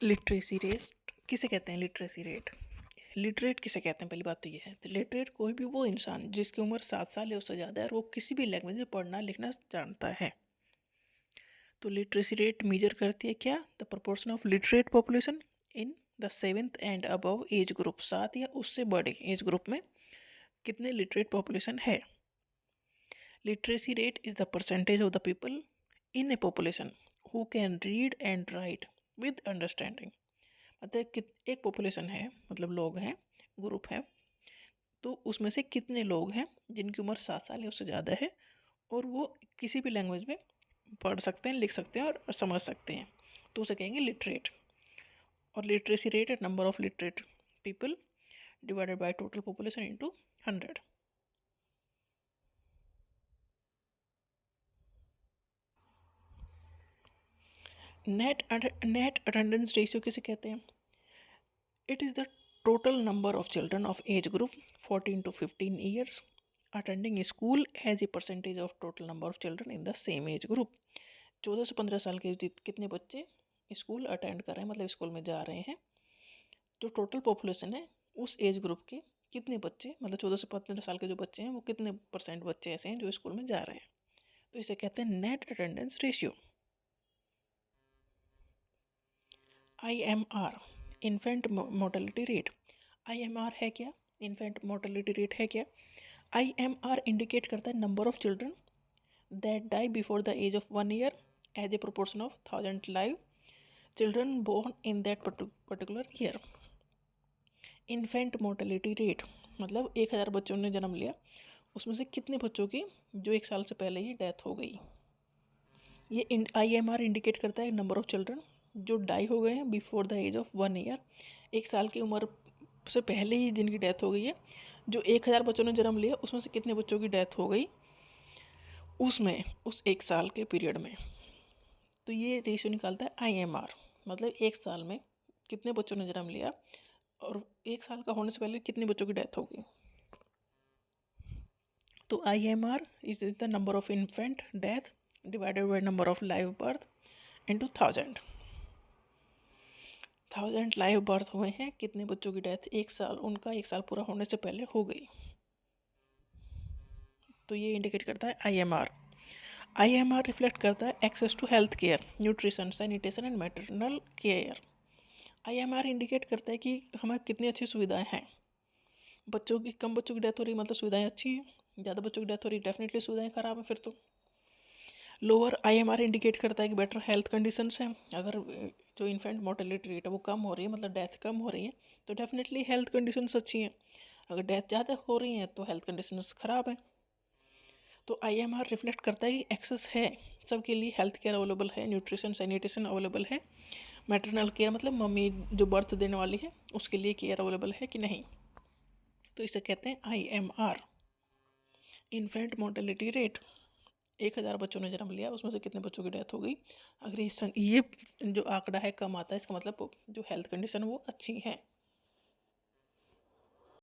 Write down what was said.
Literacy rate किसे कहते हैं? लिटरेसी रेट, लिटरेट किसे कहते हैं? पहली बात तो ये है, तो लिटरेट कोई भी वो इंसान जिसकी उम्र 7 साल या उससे ज़्यादा है और वो किसी भी लैंग्वेज में पढ़ना लिखना जानता है। तो लिटरेसी रेट मेजर करती है क्या? The proportion of literate population in the 7th and above age group, 7 या उससे बड़े एज ग्रुप में कितने लिटरेट पॉपुलेशन है। Literacy rate is the percentage of the people in A population who can read and right with understanding. मतलब एक population है, मतलब लोग हैं, ग्रुप है, तो उसमें से कितने लोग हैं जिनकी उम्र 7 साल या उससे ज़्यादा है और वो किसी भी लैंग्वेज में पढ़ सकते हैं, लिख सकते हैं और समझ सकते हैं, तो उसे कहेंगे लिटरेट। और लिटरेसी रेट है number of literate people divided by total population into 100। Net attendance ratio किसे कहते हैं? It is the total number of children of age group 14 to 15 years attending school as a percentage of total number of children in the same age group. 14 से 15 साल के कितने बच्चे school attend कर रहे हैं, मतलब स्कूल में जा रहे हैं, जो टोटल पॉपुलेशन है उस एज ग्रुप के कितने बच्चे, मतलब 14 से 15 साल के जो बच्चे हैं वो कितने परसेंट बच्चे ऐसे हैं जो स्कूल में जा रहे हैं, तो इसे कहते हैं net attendance ratio. IMR infant mortality rate. IMR है क्या? इन्फेंट मोर्टेलिटी रेट है क्या? IMR इंडिकेट करता है number of children that die before the age of 1 year as a proportion of 1000 live children born in that particular year. Infant mortality rate मतलब 1000 बच्चों ने जन्म लिया, उसमें से कितने बच्चों की जो 1 साल से पहले ही डेथ हो गई। ये IMR इंडिकेट करता है नंबर ऑफ चिल्ड्रन जो डाई हो गए हैं before the age of 1 year, 1 साल की उम्र से पहले ही जिनकी डेथ हो गई है। जो 1000 बच्चों ने जन्म लिया उसमें से कितने बच्चों की डेथ हो गई उसमें, उस 1 साल के पीरियड में। तो ये रेशियो निकालता है IMR, मतलब 1 साल में कितने बच्चों ने जन्म लिया और 1 साल का होने से पहले कितने बच्चों की डेथ हो गई। तो IMR is the number of infant death divided by number of live birth into 1000 live birth हुए हैं, कितने बच्चों की डेथ 1 साल, उनका 1 साल पूरा होने से पहले हो गई। तो ये इंडिकेट करता है IMR। IMR रिफ्लेक्ट करता है access to health care, nutrition, sanitation and maternal care. IMR indicate करता है कि हमें कितनी अच्छी सुविधाएं हैं। बच्चों की कम बच्चों की डेथ हो रही मतलब सुविधाएं अच्छी हैं, ज़्यादा बच्चों की डेथ हो रही डेफिनेटली सुविधाएं खराब है फिर तो। लोअर IMR इंडिकेट करता है कि बेटर हेल्थ कंडीशंस हैं। अगर जो इन्फेंट मोर्टेलिटी रेट है वो कम हो रही है, मतलब डेथ कम हो रही है, तो डेफिनेटली हेल्थ कंडीशंस अच्छी हैं। अगर डेथ ज़्यादा हो रही हैं तो हेल्थ कंडीशंस ख़राब हैं। तो IMR रिफ्लेक्ट करता है कि एक्सेस है, सबके लिए हेल्थ केयर अवेलेबल है, न्यूट्रिशन सैनिटेशन अवेलेबल है, मैटरनल केयर मतलब मम्मी जो बर्थ देने वाली है उसके लिए केयर अवेलेबल है कि नहीं। तो इसे कहते हैं IMR इन्फेंट मोर्टेलिटी रेट। 1000 बच्चों ने जन्म लिया उसमें से कितने बच्चों की डेथ हो गई। अगर ये जो आंकड़ा है कम आता है इसका मतलब जो हेल्थ कंडीशन वो अच्छी है।